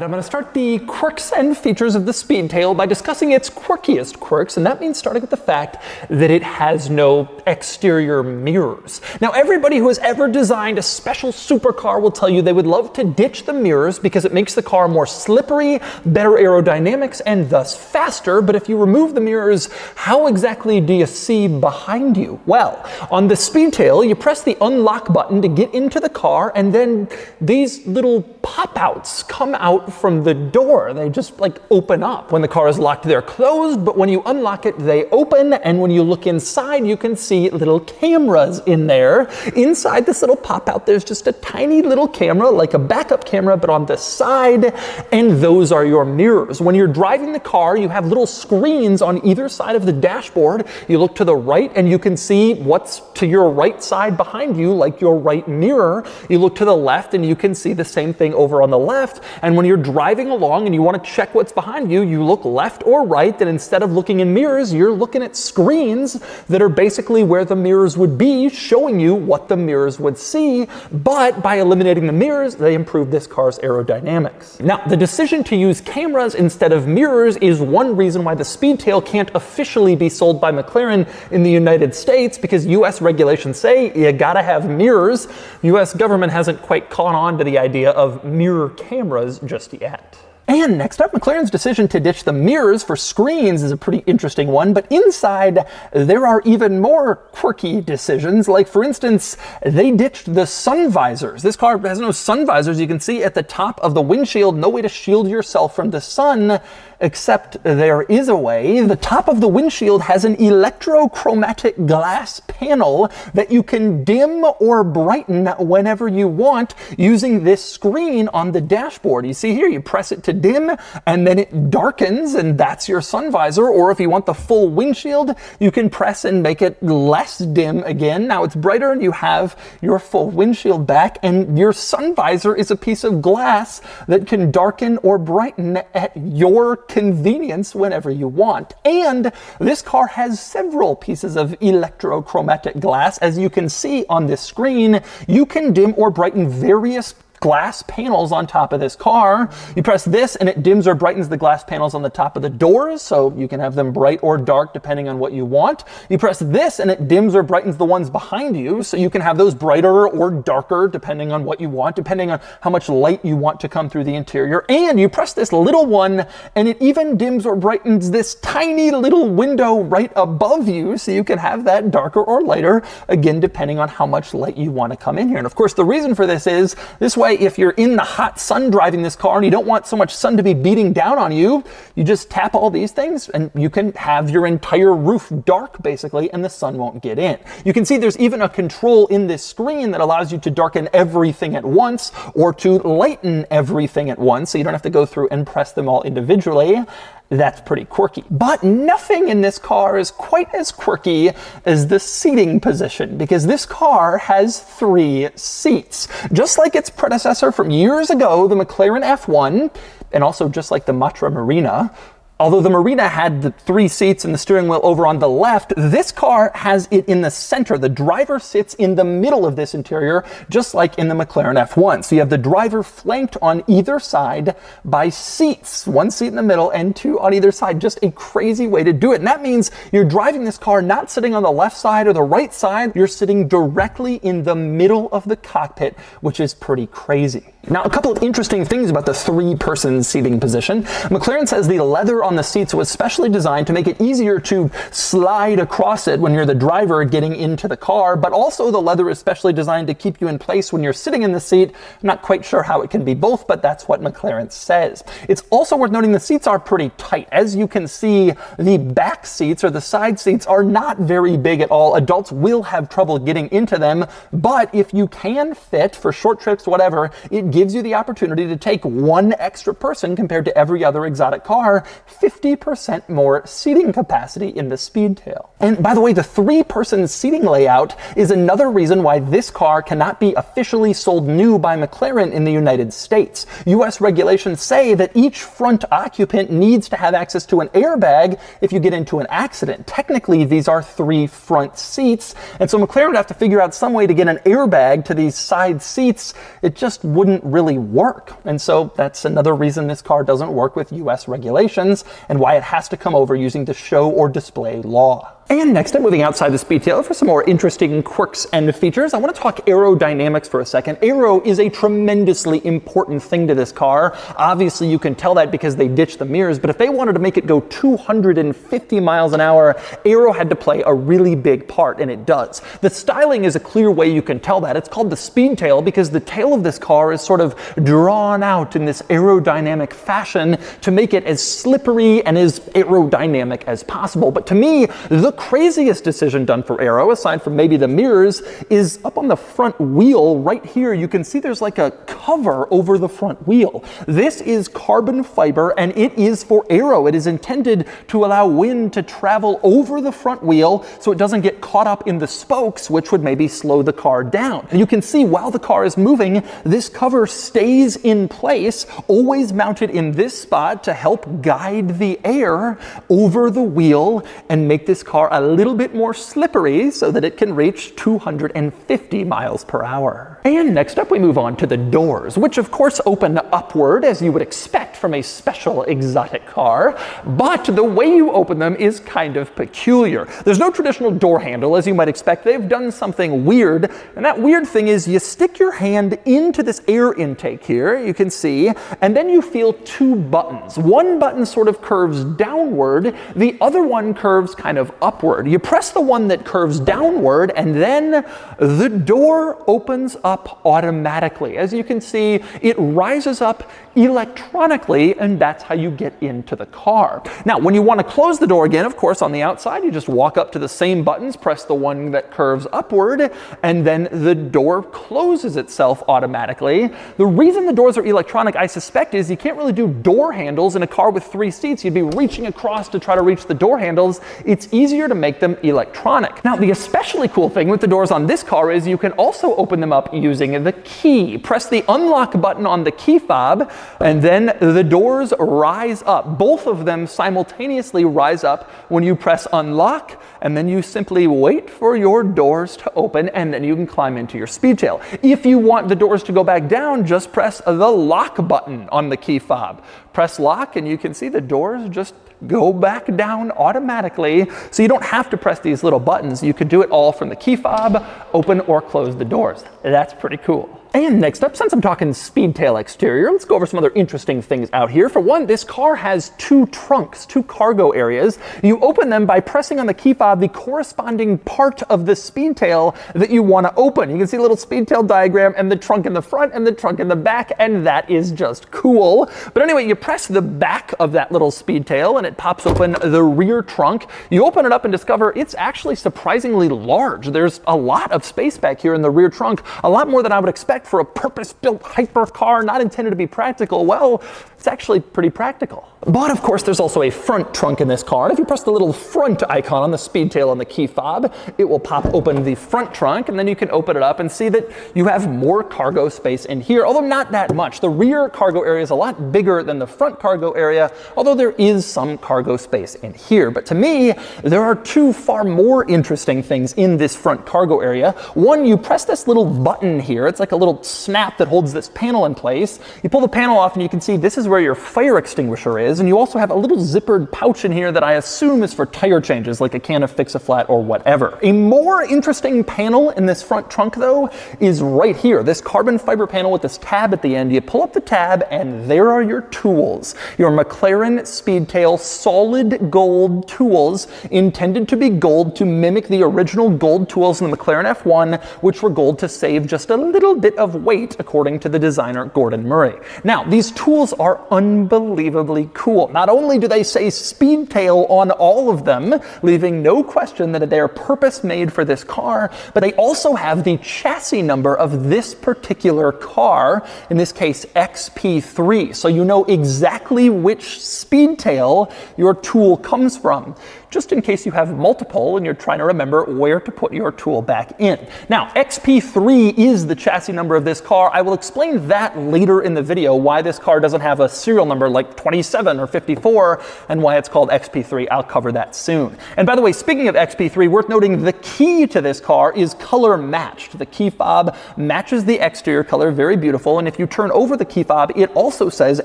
Alright, I'm going to start the quirks and features of the Speedtail by discussing its quirkiest quirks, and that means starting with the fact that it has no exterior mirrors. Now, everybody who has ever designed a special supercar will tell you they would love to ditch the mirrors because it makes the car more slippery, better aerodynamics, and thus faster, but if you remove the mirrors, how exactly do you see behind you? Well, on the Speedtail, you press the unlock button to get into the car, and then these little pop-outs come out from the door. They just open up. When the car is locked, they're closed, but when you unlock it, they open, and when you look inside, you can see little cameras in there. Inside this little pop-out, there's just a tiny little camera, like a backup camera, but on the side, and those are your mirrors. When you're driving the car, you have little screens on either side of the dashboard. You look to the right, and you can see what's to your right side behind you, like your right mirror. You look to the left, and you can see the same thing over on the left, and when you're driving along and you want to check what's behind you, you look left or right, and instead of looking in mirrors, you're looking at screens that are basically where the mirrors would be, showing you what the mirrors would see, but by eliminating the mirrors, they improve this car's aerodynamics. Now, the decision to use cameras instead of mirrors is one reason why the Speedtail can't officially be sold by McLaren in the United States, because US regulations say you gotta have mirrors. US government hasn't quite caught on to the idea of mirror cameras just yet. And next up, McLaren's decision to ditch the mirrors for screens is a pretty interesting one, but inside there are even more quirky decisions. Like, for instance, they ditched the sun visors. This car has no sun visors. You can see at the top of the windshield, no way to shield yourself from the sun, except there is a way. The top of the windshield has an electrochromatic glass panel that you can dim or brighten whenever you want using this screen on the dashboard. You see here, you press it to dim and then it darkens, and that's your sun visor. Or if you want the full windshield, you can press and make it less dim again. Now it's brighter and you have your full windshield back, and your sun visor is a piece of glass that can darken or brighten at your convenience whenever you want. And this car has several pieces of electrochromatic glass. As you can see on this screen, you can dim or brighten various glass panels on top of this car. You press this and it dims or brightens the glass panels on the top of the doors, so you can have them bright or dark depending on what you want. You press this and it dims or brightens the ones behind you, so you can have those brighter or darker depending on what you want, depending on how much light you want to come through the interior. And you press this little one and it even dims or brightens this tiny little window right above you, so you can have that darker or lighter, again depending on how much light you want to come in here. And of course the reason for this is, this way if you're in the hot sun driving this car and you don't want so much sun to be beating down on you, you just tap all these things and you can have your entire roof dark basically, and the sun won't get in. You can see there's even a control in this screen that allows you to darken everything at once or to lighten everything at once, so you don't have to go through and press them all individually. That's pretty quirky. But nothing in this car is quite as quirky as the seating position, because this car has 3 seats. Just like its predecessor from years ago, the McLaren F1, and also just like the Matra Marina. Although the Marina had the 3 seats and the steering wheel over on the left, this car has it in the center. The driver sits in the middle of this interior, just like in the McLaren F1. So you have the driver flanked on either side by seats. 1 seat in the middle and 2 on either side. Just a crazy way to do it. And that means you're driving this car not sitting on the left side or the right side. You're sitting directly in the middle of the cockpit, which is pretty crazy. Now, a couple of interesting things about the 3-person seating position. McLaren says the leather on the seats was specially designed to make it easier to slide across it when you're the driver getting into the car, but also the leather is specially designed to keep you in place when you're sitting in the seat. I'm not quite sure how it can be both, but that's what McLaren says. It's also worth noting the seats are pretty tight. As you can see, the back seats or the side seats are not very big at all. Adults will have trouble getting into them, but if you can fit for short trips, whatever, it gives you the opportunity to take 1 extra person compared to every other exotic car, 50% more seating capacity in the Speedtail. And by the way, the 3-person seating layout is another reason why this car cannot be officially sold new by McLaren in the United States. US regulations say that each front occupant needs to have access to an airbag if you get into an accident. Technically, these are 3 front seats, and so McLaren would have to figure out some way to get an airbag to these side seats. It just wouldn't wouldn't really work. And so that's another reason this car doesn't work with US regulations and why it has to come over using the show or display law. And next up, moving outside the Speedtail for some more interesting quirks and features, I want to talk aerodynamics for a second. Aero is a tremendously important thing to this car. Obviously, you can tell that because they ditched the mirrors, but if they wanted to make it go 250 miles an hour, aero had to play a really big part, and it does. The styling is a clear way you can tell that. It's called the Speedtail because the tail of this car is sort of drawn out in this aerodynamic fashion to make it as slippery and as aerodynamic as possible. But to me, the craziest decision done for aero, aside from maybe the mirrors, is up on the front wheel right here. You can see there's like a cover over the front wheel. This is carbon fiber and it is for aero. It is intended to allow wind to travel over the front wheel so it doesn't get caught up in the spokes, which would maybe slow the car down. And you can see while the car is moving, this cover stays in place, always mounted in this spot to help guide the air over the wheel and make this car a little bit more slippery so that it can reach 250 miles per hour. And next up we move on to the doors, which of course open upward as you would expect from a special exotic car, but the way you open them is kind of peculiar. There's no traditional door handle as you might expect. They've done something weird, and that weird thing is you stick your hand into this air intake here, you can see, and then you feel two buttons. One button sort of curves downward, the other one curves kind of upward. You press the one that curves downward and then the door opens up automatically. As you can see, it rises up electronically and that's how you get into the car. Now, when you want to close the door again, of course, on the outside, you just walk up to the same buttons, press the one that curves upward, and then the door closes itself automatically. The reason the doors are electronic, I suspect, is you can't really do door handles in a car with 3 seats. You'd be reaching across to try to reach the door handles. It's easier to make them electronic. Now, the especially cool thing with the doors on this car is you can also open them up using the key. Press the unlock button on the key fob, and then the doors rise up. Both of them simultaneously rise up when you press unlock, and then you simply wait for your doors to open, and then you can climb into your Speedtail. If you want the doors to go back down, just press the lock button on the key fob. Press lock, and you can see the doors just go back down automatically, so you don't have to press these little buttons. You can do it all from the key fob, open or close the doors. That's pretty cool. And next up, since I'm talking Speedtail exterior, let's go over some other interesting things out here. For one, this car has 2 trunks, 2 cargo areas. You open them by pressing on the key fob the corresponding part of the Speedtail that you want to open. You can see a little Speedtail diagram and the trunk in the front and the trunk in the back, and that is just cool. But anyway, you press the back of that little Speedtail and it pops open the rear trunk. You open it up and discover it's actually surprisingly large. There's a lot of space back here in the rear trunk, a lot more than I would expect for a purpose-built hypercar not intended to be practical. Well, it's actually pretty practical. But of course, there's also a front trunk in this car. And if you press the little front icon on the Speedtail on the key fob, it will pop open the front trunk, and then you can open it up and see that you have more cargo space in here, although not that much. The rear cargo area is a lot bigger than the front cargo area, although there is some cargo space in here. But to me, there are 2 far more interesting things in this front cargo area. One, you press this little button here. It's like a little snap that holds this panel in place. You pull the panel off and you can see this is where your fire extinguisher is, and you also have a little zippered pouch in here that I assume is for tire changes, like a can of Fix-A-Flat or whatever. A more interesting panel in this front trunk, though, is right here. This carbon fiber panel with this tab at the end. You pull up the tab and there are your tools. Your McLaren Speedtail solid gold tools, intended to be gold to mimic the original gold tools in the McLaren F1, which were gold to save just a little bit of weight, according to the designer Gordon Murray. Now, these tools are unbelievably cool. Not only do they say Speedtail on all of them, leaving no question that they are purpose-made for this car, but they also have the chassis number of this particular car, in this case XP3, so you know exactly which Speedtail your tool comes from. just in case you have multiple and you're trying to remember where to put your tool back in. Now, XP3 is the chassis number of this car. I will explain that later in the video, why this car doesn't have a serial number like 27 or 54, and why it's called XP3. I'll cover that soon. And by the way, speaking of XP3, worth noting the key to this car is color matched. The key fob matches the exterior color, very beautiful, and if you turn over the key fob, it also says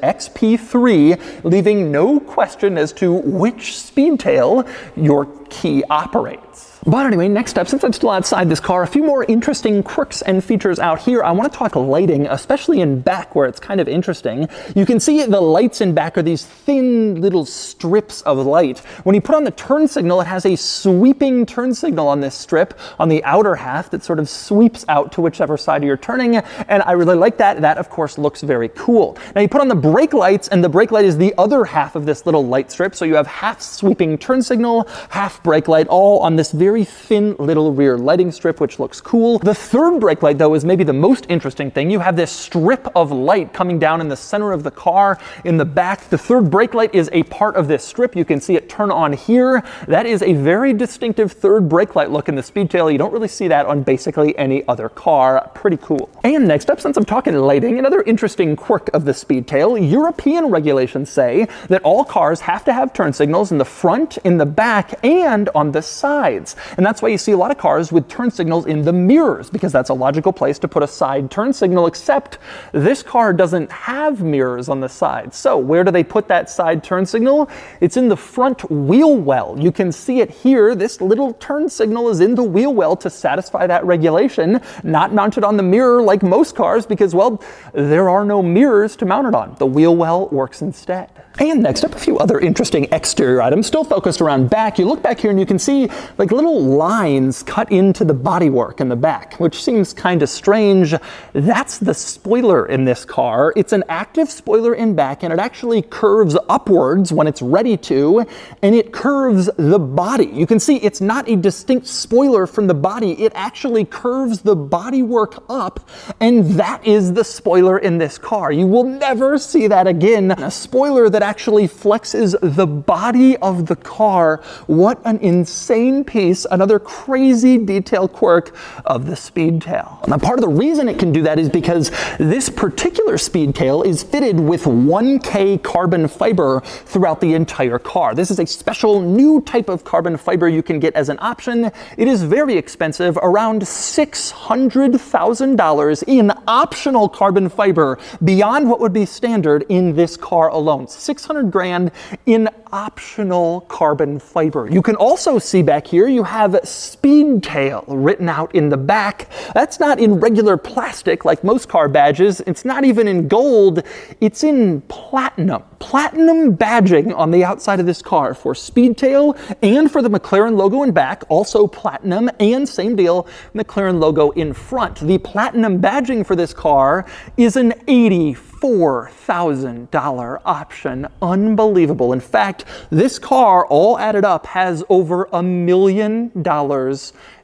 XP3, leaving no question as to which Speedtail your key operates. But anyway, next up, since I'm still outside this car, a few more interesting quirks and features out here. I want to talk lighting, especially in back where it's kind of interesting. You can see the lights in back are these thin little strips of light. When you put on the turn signal, it has a sweeping turn signal on this strip on the outer half that sort of sweeps out to whichever side you're turning, and I really like that. That, of course, looks very cool. Now you put on the brake lights, and the brake light is the other half of this little light strip, so you have half sweeping turn signal, half brake light, all on this very thin little rear lighting strip, which looks cool. The third brake light, though, is maybe the most interesting thing. You have this strip of light coming down in the center of the car in the back. The third brake light is a part of this strip. You can see it turn on here. That is a very distinctive third brake light look in the Speedtail. You don't really see that on basically any other car. Pretty cool. And next up, since I'm talking lighting, another interesting quirk of the Speedtail, European regulations say that all cars have to have turn signals in the front, in the back, and on the sides. And that's why you see a lot of cars with turn signals in the mirrors, because that's a logical place to put a side turn signal, except this car doesn't have mirrors on the side. So where do they put that side turn signal? It's in the front wheel well. You can see it here. This little turn signal is in the wheel well to satisfy that regulation, not mounted on the mirror like most cars, because, well, there are no mirrors to mount it on. The wheel well works instead. And next up, a few other interesting exterior items, still focused around back. You look back here and you can see like little lines cut into the bodywork in the back, which seems kind of strange. That's the spoiler in this car. It's an active spoiler in back, and it actually curves upwards when it's ready to, and it curves the body. You can see it's not a distinct spoiler from the body. It actually curves the bodywork up, and that is the spoiler in this car. You will never see that again. A spoiler that actually flexes the body of the car. What an insane piece, another crazy detail quirk of the Speedtail. Now, part of the reason it can do that is because this particular Speedtail is fitted with 1K carbon fiber throughout the entire car. This is a special new type of carbon fiber you can get as an option. It is very expensive, around $600,000 in optional carbon fiber beyond what would be standard in this car alone. 600 grand in optional carbon fiber. You can also see back here, you have Speedtail written out in the back. That's not in regular plastic like most car badges. It's not even in gold. It's in platinum. Platinum badging on the outside of this car for Speedtail and for the McLaren logo in back, also platinum, and same deal, McLaren logo in front. The platinum badging for this car is an $84,000 option. Unbelievable. In fact, this car, all added up, has over $1 million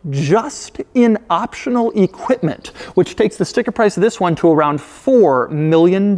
just in optional equipment, which takes the sticker price of this one to around $4 million,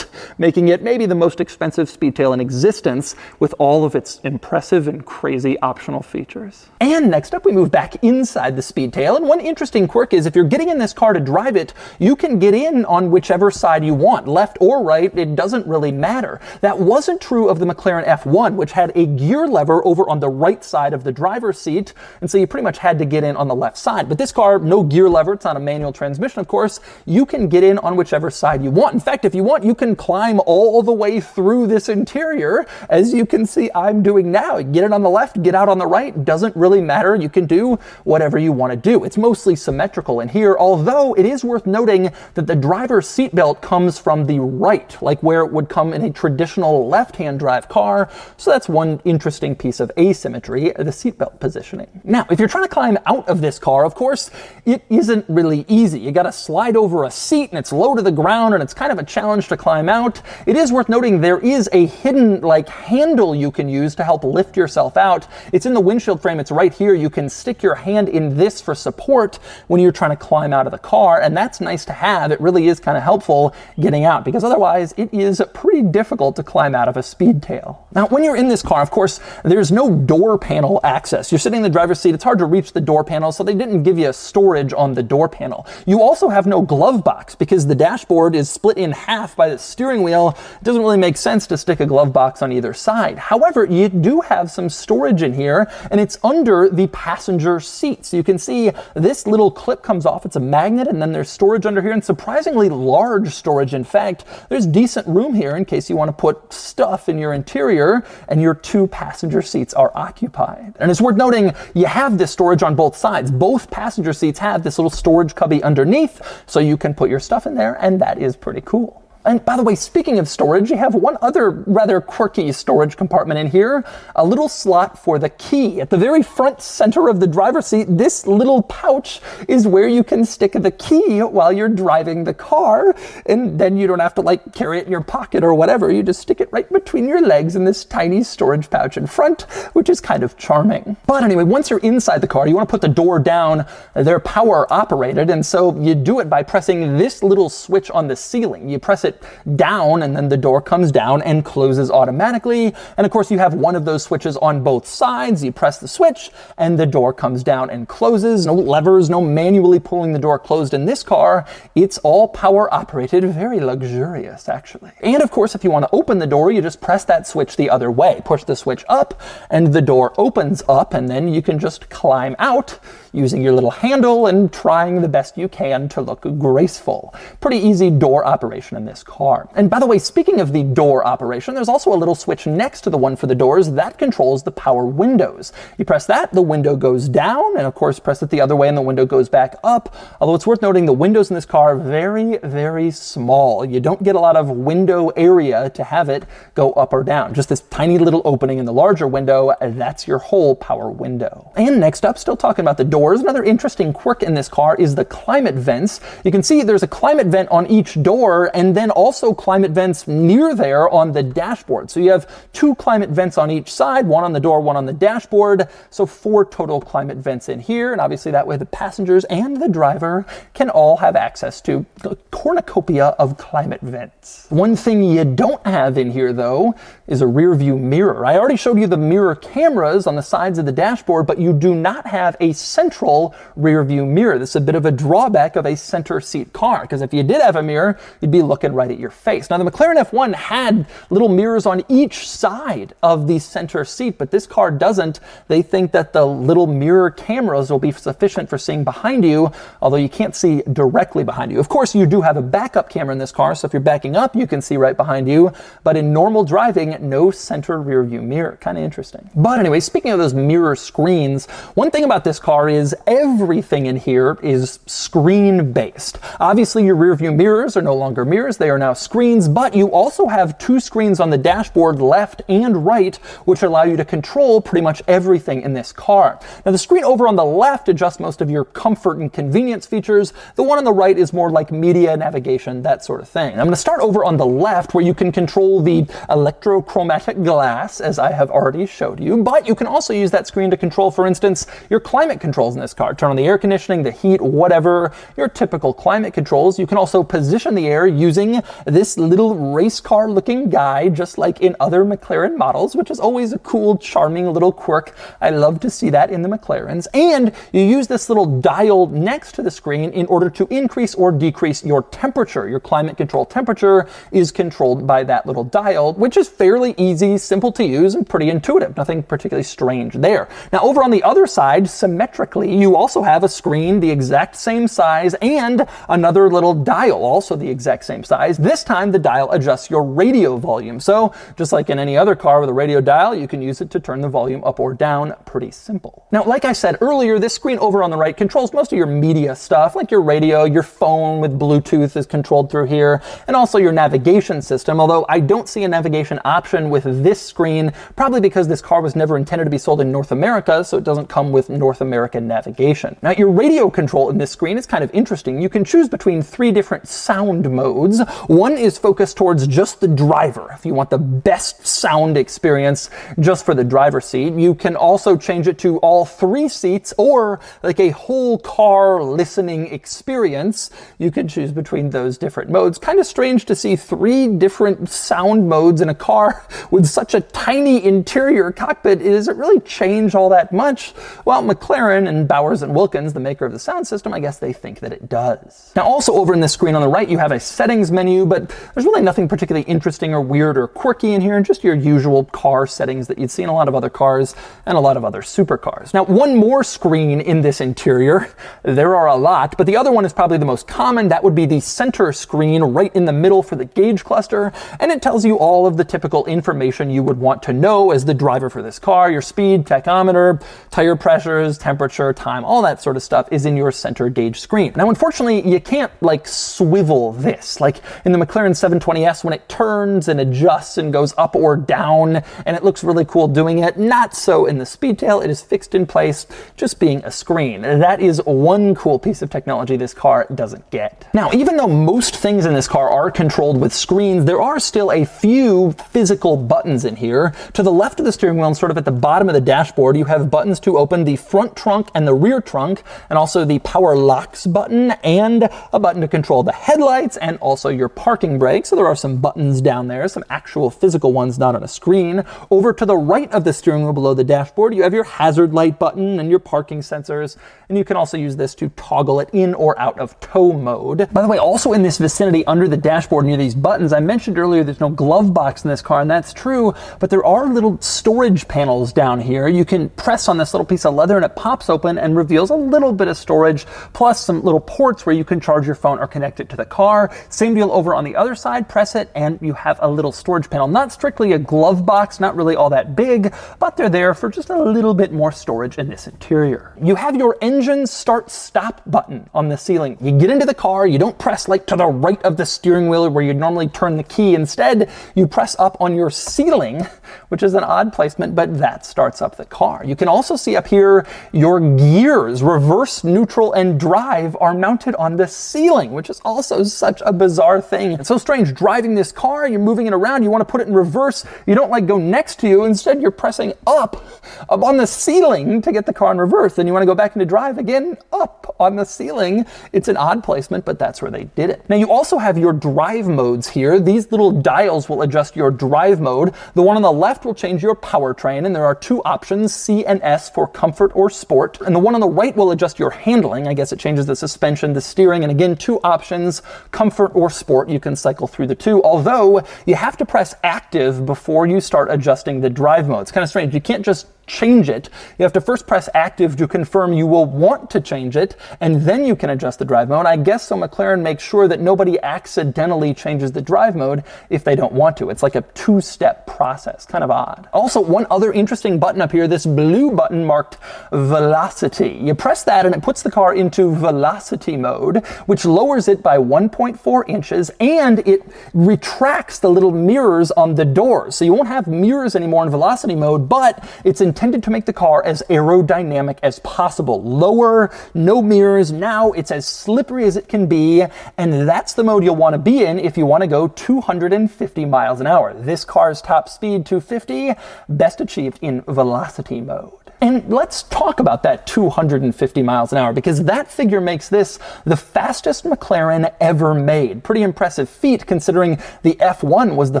making it maybe the most expensive Speedtail in existence with all of its impressive and crazy optional features. And next up, we move back inside the Speedtail, and one interesting quirk is if you're getting in this car to drive it, you can get in on whichever side you want, left or right, it doesn't really matter. That wasn't true of the McLaren F1, which had a gear lever over on the right side of the driver's seat, and so you pretty much had to get in on the left side. But this car, no gear lever, it's not a manual transmission, of course. You can get in on whichever side you want. In fact, if you want, you can climb all the way through this interior, as you can see I'm doing now. Get in on the left, get out on the right, doesn't really matter. You can do whatever you want to do. It's mostly symmetrical in here, although it is worth noting that the driver's seatbelt comes from the right, like where it would come in a traditional left-hand drive car. So that's one interesting piece of asymmetry, the seatbelt positioning. Now, if you're trying to climb out of this car, of course, it isn't really easy. You gotta slide over a seat and it's low to the ground and it's kind of a challenge to climb out. It is worth noting there is a hidden handle you can use to help lift yourself out. It's in the windshield frame, it's right here. You can stick your hand in this for support when you're trying to climb out of the car, and that's nice to have. It really is kind of helpful getting out, because otherwise it is pretty difficult to climb out of a Speedtail. Now, when you're in this car, of course, there's no door panel access. You're sitting in the driver's seat, it's hard to reach the door panel, so they didn't give you storage on the door panel. You also have no glove box because the dashboard is split in half by the steering wheel. It doesn't really make sense to stick a glove box on either side. However, you do have some storage in here, and it's under the passenger seat. So you can see this little clip comes off. It's a magnet, and then there's storage under here, and surprisingly large storage. In fact, there's decent room here in case you want to put stuff in your interior and your 2 passenger seats are occupied. And it's worth noting, you have this storage on both sides. Both passenger seats have this little storage cubby underneath, so you can put your stuff in there, and that is pretty cool. And by the way, speaking of storage, you have one other rather quirky storage compartment in here, a little slot for the key. At the very front center of the driver's seat, this little pouch is where you can stick the key while you're driving the car, and then you don't have to like carry it in your pocket or whatever. You just stick it right between your legs in this tiny storage pouch in front, which is kind of charming. But anyway, once you're inside the car, you want to put the door down. They're power operated, and so you do it by pressing this little switch on the ceiling. You press it down, and then the door comes down and closes automatically. And of course, you have one of those switches on both sides. You press the switch, and the door comes down and closes. No levers, no manually pulling the door closed in this car. It's all power operated, very luxurious, actually. And of course, if you want to open the door, you just press that switch the other way. Push the switch up, and the door opens up, and then you can just climb out using your little handle and trying the best you can to look graceful. Pretty easy door operation in this car. And by the way, speaking of the door operation, there's also a little switch next to the one for the doors that controls the power windows. You press that, the window goes down, and of course press it the other way and the window goes back up. Although it's worth noting the windows in this car are very, very small. You don't get a lot of window area to have it go up or down. Just this tiny little opening in the larger window, that's your whole power window. And next up, still talking about the doors, another interesting quirk in this car is the climate vents. You can see there's a climate vent on each door, and then also climate vents near there on the dashboard. So you have 2 climate vents on each side, one on the door, one on the dashboard. So 4 total climate vents in here. And obviously that way the passengers and the driver can all have access to a cornucopia of climate vents. One thing you don't have in here though is a rear view mirror. I already showed you the mirror cameras on the sides of the dashboard, but you do not have a central rear view mirror. This is a bit of a drawback of a center seat car, because if you did have a mirror, you'd be looking right at your face. Now the McLaren F1 had little mirrors on each side of the center seat, but this car doesn't. They think that the little mirror cameras will be sufficient for seeing behind you, although you can't see directly behind you. Of course, you do have a backup camera in this car, so if you're backing up, you can see right behind you, but in normal driving, no center rear view mirror. Kind of interesting. But anyway, speaking of those mirror screens, one thing about this car is everything in here is screen based. Obviously, your rear view mirrors are no longer mirrors, they are now screens, but you also have 2 screens on the dashboard, left and right, which allow you to control pretty much everything in this car. Now the screen over on the left adjusts most of your comfort and convenience features. The one on the right is more like media, navigation, that sort of thing. I'm going to start over on the left where you can control the electrochromatic glass, as I have already showed you, but you can also use that screen to control, for instance, your climate controls in this car. Turn on the air conditioning, the heat, whatever, your typical climate controls. You can also position the air using this little race car looking guy, just like in other McLaren models, which is always a cool, charming little quirk. I love to see that in the McLarens. And you use this little dial next to the screen in order to increase or decrease your temperature. Your climate control temperature is controlled by that little dial, which is fairly easy, simple to use, and pretty intuitive. Nothing particularly strange there. Now over on the other side, symmetrically, you also have a screen the exact same size and another little dial, also the exact same size. This time the dial adjusts your radio volume. So just like in any other car with a radio dial, you can use it to turn the volume up or down. Pretty simple. Now, like I said earlier, this screen over on the right controls most of your media stuff, like your radio, your phone with Bluetooth is controlled through here, and also your navigation system, although I don't see a navigation option with this screen, probably because this car was never intended to be sold in North America, so it doesn't come with North American and navigation. Now, your radio control in this screen is kind of interesting. You can choose between 3 different sound modes. One is focused towards just the driver, if you want the best sound experience just for the driver's seat. You can also change it to all 3 seats, or like a whole car listening experience. You can choose between those different modes. Kind of strange to see 3 different sound modes in a car with such a tiny interior cockpit. Does it really change all that much? Well, McLaren and Bowers and Wilkins, the maker of the sound system, I guess they think that it does. Now, also over in this screen on the right, you have a settings menu, but there's really nothing particularly interesting or weird or quirky in here, just your usual car settings that you'd see in a lot of other cars and a lot of other supercars. Now, one more screen in this interior. There are a lot, but the other one is probably the most common. That would be the center screen right in the middle for the gauge cluster, and it tells you all of the typical information you would want to know as the driver for this car. Your speed, tachometer, tire pressures, temperature, time, all that sort of stuff is in your center gauge screen. Now, unfortunately, you can't like swivel this. Like in the McLaren 720S, when it turns and adjusts and goes up or down, and it looks really cool doing it. Not so in the Speedtail. It is fixed in place, just being a screen. That is one cool piece of technology this car doesn't get. Now, even though most things in this car are controlled with screens, there are still a few physical buttons in here. To the left of the steering wheel and sort of at the bottom of the dashboard, you have buttons to open the front trunk and the rear trunk, and also the power locks button, and a button to control the headlights and also your parking brake. So there are some buttons down there, some actual physical ones, not on a screen. Over to the right of the steering wheel below the dashboard, you have your hazard light button and your parking sensors, and you can also use this to toggle it in or out of tow mode. By the way, also in this vicinity under the dashboard near these buttons, I mentioned earlier there's no glove box in this car, and that's true, but there are little storage panels down here. You can press on this little piece of leather and it pops open and reveals a little bit of storage, plus some little ports where you can charge your phone or connect it to the car. Same deal over on the other side, press it and you have a little storage panel. Not strictly a glove box, not really all that big, but they're there for just a little bit more storage in this interior. You have your engine start stop button on the ceiling. You get into the car, you don't press like to the right of the steering wheel where you normally turn the key. Instead, you press up on your ceiling, which is an odd placement, but that starts up the car. You can also see up here your gears, reverse, neutral, and drive are mounted on the ceiling, which is also such a bizarre thing. It's so strange driving this car, you're moving it around, you want to put it in reverse, you don't like go next to you, instead you're pressing up on the ceiling to get the car in reverse. Then you want to go back into drive again, up on the ceiling. It's an odd placement, but that's where they did it. Now you also have your drive modes here. These little dials will adjust your drive mode. The one on the left will change your powertrain, and there are 2 options, C and S, for comfort or sport. And the one on the right will adjust your handling. I guess it changes the suspension, the steering, and again, 2 options, comfort or sport. You can cycle through the 2, although you have to press active before you start adjusting the drive mode. It's kind of strange. You can't just change it. You have to first press active to confirm you will want to change it, and then you can adjust the drive mode. I guess so McLaren makes sure that nobody accidentally changes the drive mode if they don't want to. It's like a 2-step process, kind of odd. Also, one other interesting button up here, this blue button marked velocity. You press that and it puts the car into velocity mode, which lowers it by 1.4 inches, and it retracts the little mirrors on the doors. So you won't have mirrors anymore in velocity mode, but it's intended to make the car as aerodynamic as possible. Lower, no mirrors. Now it's as slippery as it can be, and that's the mode you'll want to be in if you want to go 250 miles an hour. This car's top speed, 250, best achieved in velocity mode. And let's talk about that 250 miles an hour, because that figure makes this the fastest McLaren ever made. Pretty impressive feat considering the F1 was the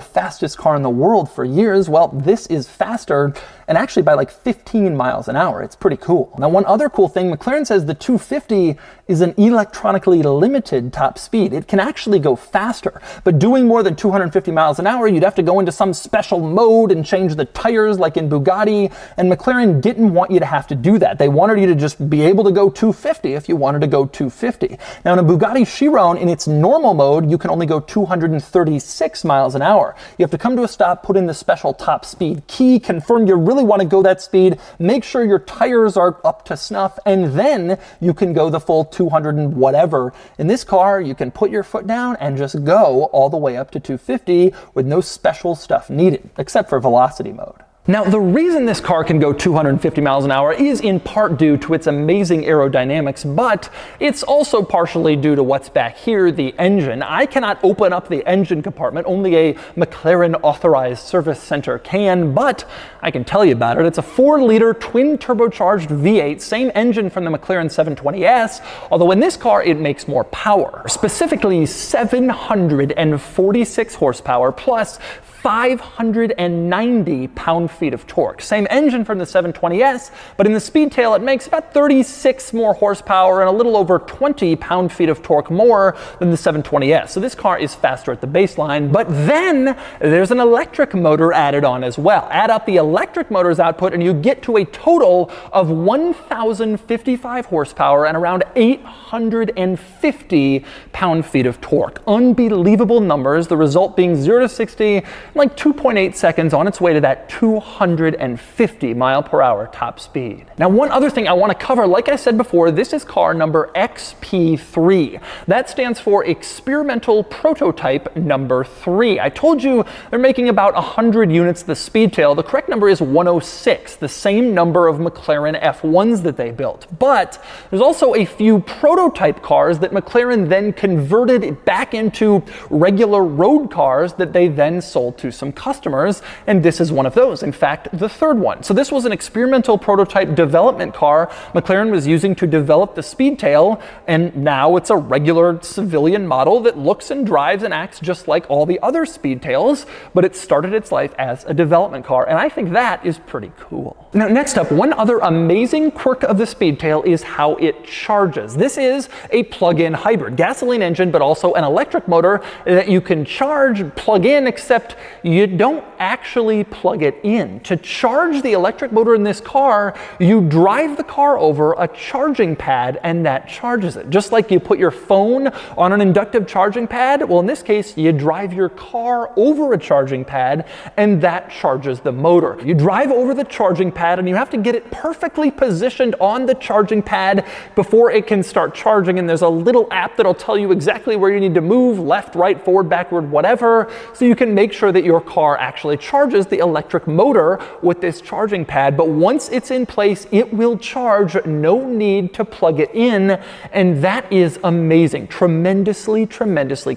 fastest car in the world for years. Well, this is faster, and actually by like 15 miles an hour. It's pretty cool. Now, one other cool thing, McLaren says the 250 is an electronically limited top speed. It can actually go faster, but doing more than 250 miles an hour, you'd have to go into some special mode and change the tires like in Bugatti, and McLaren didn't want you to have to do that. They wanted you to just be able to go 250 if you wanted to go 250. Now, in a Bugatti Chiron, in its normal mode, you can only go 236 miles an hour. You have to come to a stop, put in the special top speed key, confirm you really want to go that speed, make sure your tires are up to snuff, and then you can go the full 200 and whatever. In this car, you can put your foot down and just go all the way up to 250 with no special stuff needed, except for velocity mode. Now, the reason this car can go 250 miles an hour is in part due to its amazing aerodynamics, but it's also partially due to what's back here, the engine. I cannot open up the engine compartment, only a McLaren authorized service center can, but I can tell you about it. It's a 4-liter twin-turbocharged V8, same engine from the McLaren 720S, although in this car it makes more power, specifically 746 horsepower plus 590 pound-feet of torque. Same engine from the 720S, but in the Speedtail it makes about 36 more horsepower and a little over 20 pound-feet of torque more than the 720S. So this car is faster at the baseline, but then there's an electric motor added on as well. Add up the electric motor's output and you get to a total of 1,055 horsepower and around 850 pound-feet of torque. Unbelievable numbers, the result being 0 to 60 like 2.8 seconds on its way to that 250 mile per hour top speed. Now, one other thing I want to cover, like I said before, this is car number XP3. That stands for Experimental Prototype number 3. I told you they're making about 100 units of the Speedtail. The correct number is 106, the same number of McLaren F1s that they built. But there's also a few prototype cars that McLaren then converted back into regular road cars that they then sold to some customers, and this is one of those. In fact, the third one. So this was an experimental prototype development car McLaren was using to develop the Speedtail, and now it's a regular civilian model that looks and drives and acts just like all the other Speedtails, but it started its life as a development car, and I think that is pretty cool. Now, next up, one other amazing quirk of the Speedtail is how it charges. This is a plug-in hybrid, gasoline engine, but also an electric motor that you can charge, plug in, except you don't actually plug it in. To charge the electric motor in this car, you drive the car over a charging pad and that charges it. Just like you put your phone on an inductive charging pad, well, in this case, you drive your car over a charging pad and that charges the motor. You drive over the charging pad and you have to get it perfectly positioned on the charging pad before it can start charging, and there's a little app that'll tell you exactly where you need to move, left, right, forward, backward, whatever, so you can make sure that your car actually charges the electric motor with this charging pad. But once it's in place, it will charge, no need to plug it in, and that is amazing. Tremendously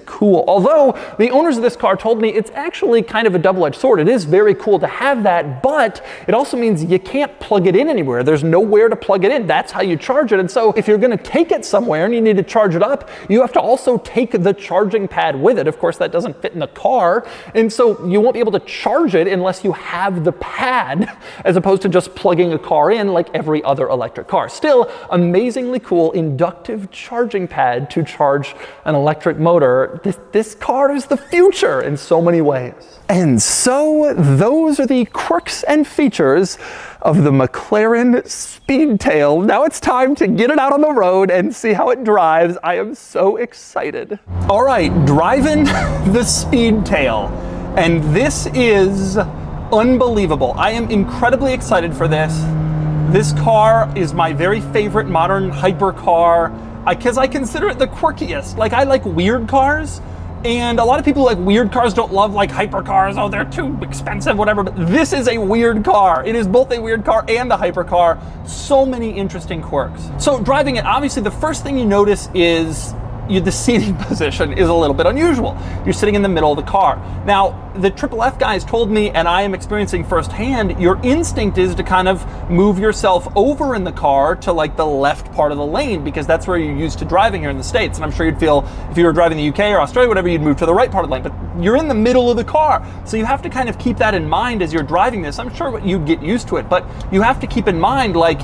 cool. Although the owners of this car told me it's actually kind of a double-edged sword. It is very cool to have that, but it also means you can't plug it in anywhere. There's nowhere to plug it in. That's how you charge it. And so if you're going to take it somewhere and you need to charge it up, you have to also take the charging pad with it. Of course, that doesn't fit in the car, and so you won't be able to charge it unless you have the pad, as opposed to just plugging a car in like every other electric car. Still, amazingly cool inductive charging pad to charge an electric motor. This car is the future in so many ways. And so those are the quirks and features of the McLaren Speedtail. Now it's time to get it out on the road and see how it drives. I am so excited. All right, driving the Speedtail. And this is unbelievable. I am incredibly excited for this. This car is my very favorite modern hypercar because I consider it the quirkiest. Like, I like weird cars, and a lot of people who like weird cars don't love like hypercars. Oh, they're too expensive, whatever. But this is a weird car. It is both a weird car and a hypercar. So many interesting quirks. So driving it, obviously the first thing you notice is the seating position is a little bit unusual. You're sitting in the middle of the car. Now, the Triple F guys told me, and I am experiencing firsthand, your instinct is to kind of move yourself over in the car to like the left part of the lane, because that's where you're used to driving here in the States. And I'm sure you'd feel, if you were driving the UK or Australia, whatever, you'd move to the right part of the lane. But you're in the middle of the car. So you have to kind of keep that in mind as you're driving this. I'm sure you'd get used to it, but you have to keep in mind, like,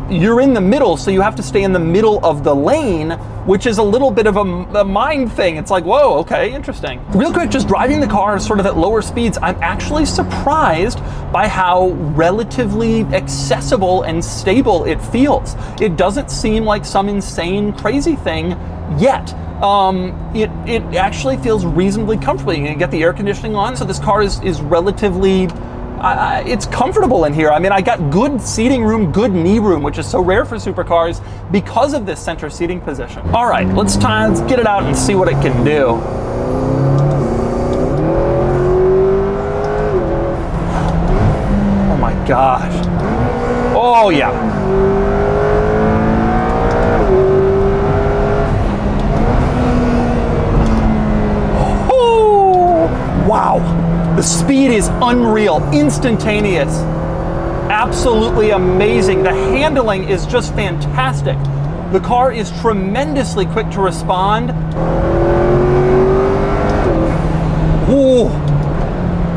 you're in the middle, so you have to stay in the middle of the lane, which is a little bit of a mind thing. It's like, whoa, okay, interesting. Real quick, just driving the car sort of at lower speeds, I'm actually surprised by how relatively accessible and stable it feels. It doesn't seem like some insane, crazy thing yet. It actually feels reasonably comfortable. You can get the air conditioning on, so this car is relatively it's comfortable in here. I mean, I got good seating room, good knee room, which is so rare for supercars because of this center seating position. All right, let's get it out and see what it can do. Oh gosh. Oh yeah. Oh, wow. The speed is unreal, instantaneous. Absolutely amazing. The handling is just fantastic. The car is tremendously quick to respond. Oh,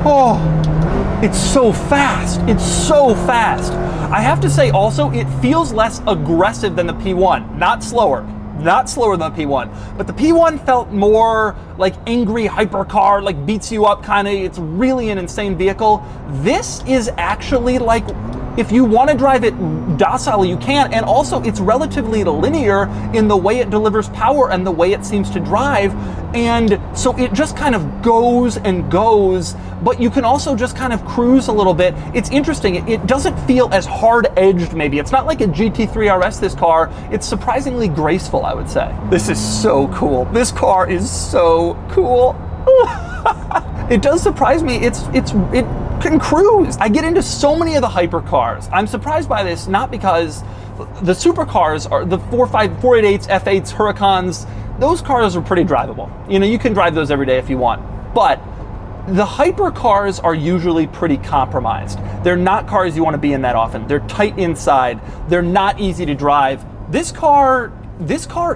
oh, it's so fast. It's so fast. I have to say also, it feels less aggressive than the P1, not slower than the P1, but the P1 felt more like angry hypercar, like beats you up kind of. It's really an insane vehicle. This is actually like, if you want to drive it docile, you can, and also it's relatively linear in the way it delivers power and the way it seems to drive, and so it just kind of goes and goes, but you can also just kind of cruise a little bit. It's interesting, it doesn't feel as hard-edged maybe. It's not like a GT3 RS, this car. It's surprisingly graceful, I would say. This is so cool. This car is so cool. It does surprise me. It can cruise. I get into so many of the hypercars. I'm surprised by this, not because the supercars are the 488s, F8s, Huracans. Those cars are pretty drivable. You know, you can drive those every day if you want. But the hypercars are usually pretty compromised. They're not cars you want to be in that often. They're tight inside. They're not easy to drive. This car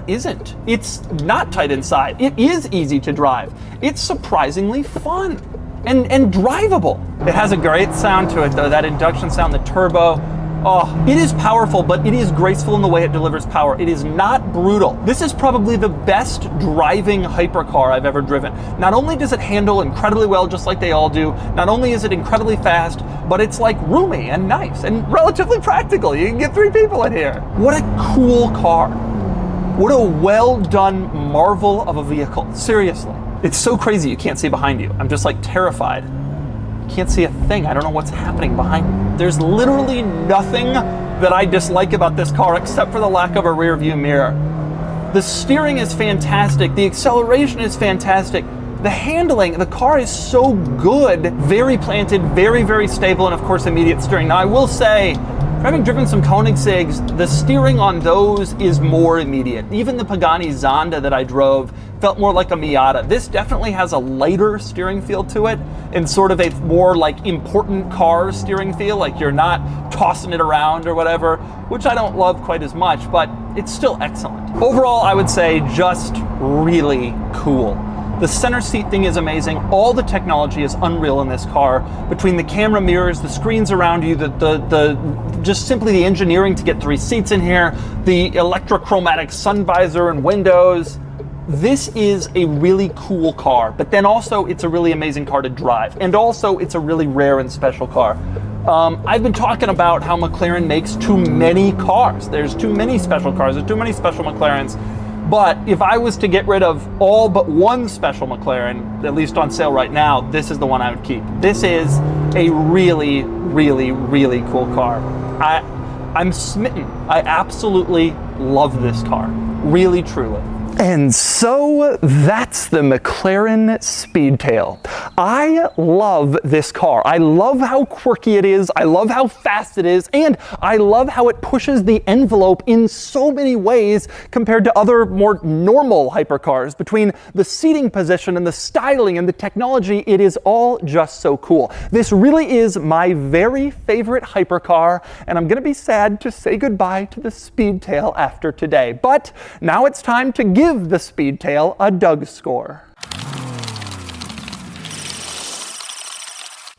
isn't. It's not tight inside. It is easy to drive. It's surprisingly fun and drivable. It has a great sound to it though, that induction sound, the turbo. Oh, it is powerful, but it is graceful in the way it delivers power. It is not brutal. This is probably the best driving hypercar I've ever driven. Not only does it handle incredibly well, just like they all do, not only is it incredibly fast, but it's like roomy and nice and relatively practical. You can get 3 people in here. What a cool car. What a well done marvel of a vehicle, seriously. It's so crazy you can't see behind you. I'm just like terrified. Can't see a thing. I don't know what's happening behind me. There's literally nothing that I dislike about this car except for the lack of a rear view mirror. The steering is fantastic. The acceleration is fantastic. The handling, the car is so good. Very planted, very, very stable, and of course immediate steering. Now I will say, having driven some Koenigseggs, the steering on those is more immediate. Even the Pagani Zonda that I drove felt more like a Miata. This definitely has a lighter steering feel to it and sort of a more like important car steering feel, like you're not tossing it around or whatever, which I don't love quite as much, but it's still excellent. Overall, I would say just really cool. The center seat thing is amazing. All the technology is unreal in this car. Between the camera mirrors, the screens around you, just simply the engineering to get 3 seats in here, the electrochromatic sun visor and windows. This is a really cool car, but then also it's a really amazing car to drive. And also it's a really rare and special car. I've been talking about how McLaren makes too many cars. There's too many special cars, there's too many special McLarens. But if I was to get rid of all but one special McLaren, at least on sale right now, this is the one I would keep. This is a really, really, really cool car. I'm smitten. I absolutely love this car. Really, truly. And so that's the McLaren Speedtail. I love this car. I love how quirky it is. I love how fast it is. And I love how it pushes the envelope in so many ways compared to other more normal hypercars. Between the seating position and the styling and the technology, it is all just so cool. This really is my very favorite hypercar, and I'm gonna be sad to say goodbye to the Speedtail after today. But now it's time to give the Speedtail a Doug score.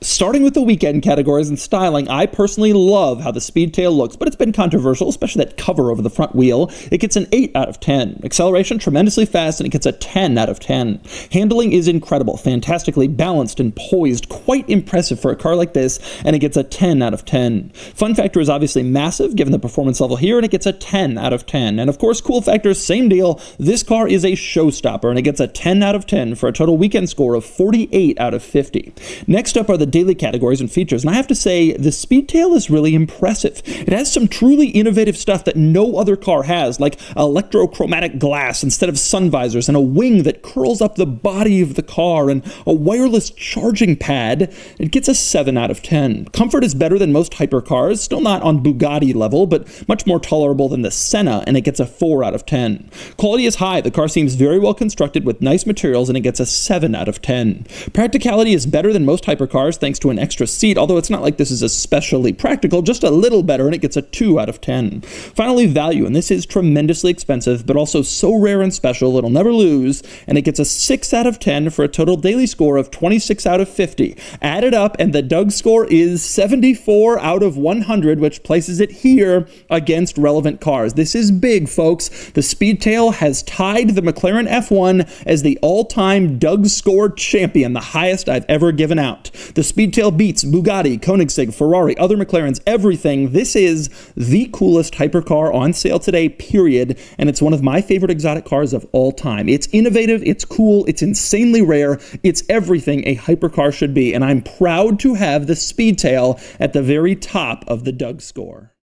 Starting with the weekend categories and styling, I personally love how the Speedtail looks, but it's been controversial, especially that cover over the front wheel. It gets an 8 out of 10. Acceleration, tremendously fast, and it gets a 10 out of 10. Handling is incredible, fantastically balanced and poised, quite impressive for a car like this, and it gets a 10 out of 10. Fun factor is obviously massive, given the performance level here, and it gets a 10 out of 10. And of course, cool factor, same deal. This car is a showstopper, and it gets a 10 out of 10 for a total weekend score of 48 out of 50. Next up are the daily categories and features, and I have to say, the Speedtail is really impressive. It has some truly innovative stuff that no other car has, like electrochromatic glass instead of sun visors, and a wing that curls up the body of the car, and a wireless charging pad. It gets a 7 out of 10. Comfort is better than most hypercars, still not on Bugatti level, but much more tolerable than the Senna, and it gets a 4 out of 10. Quality is high. The car seems very well constructed with nice materials, and it gets a 7 out of 10. Practicality is better than most hypercars thanks to an extra seat, although it's not like this is especially practical, just a little better, and it gets a 2 out of 10. Finally, value, and this is tremendously expensive, but also so rare and special it'll never lose, and it gets a 6 out of 10 for a total daily score of 26 out of 50. Add it up, and the Doug score is 74 out of 100, which places it here against relevant cars. This is big, folks. The Speedtail has tied the McLaren F1 as the all-time Doug score champion, the highest I've ever given out. The Speedtail beats Bugatti, Koenigsegg, Ferrari, other McLarens, everything. This is the coolest hypercar on sale today, period, and it's one of my favorite exotic cars of all time. It's innovative, it's cool, it's insanely rare, it's everything a hypercar should be, and I'm proud to have the Speedtail at the very top of the Doug score.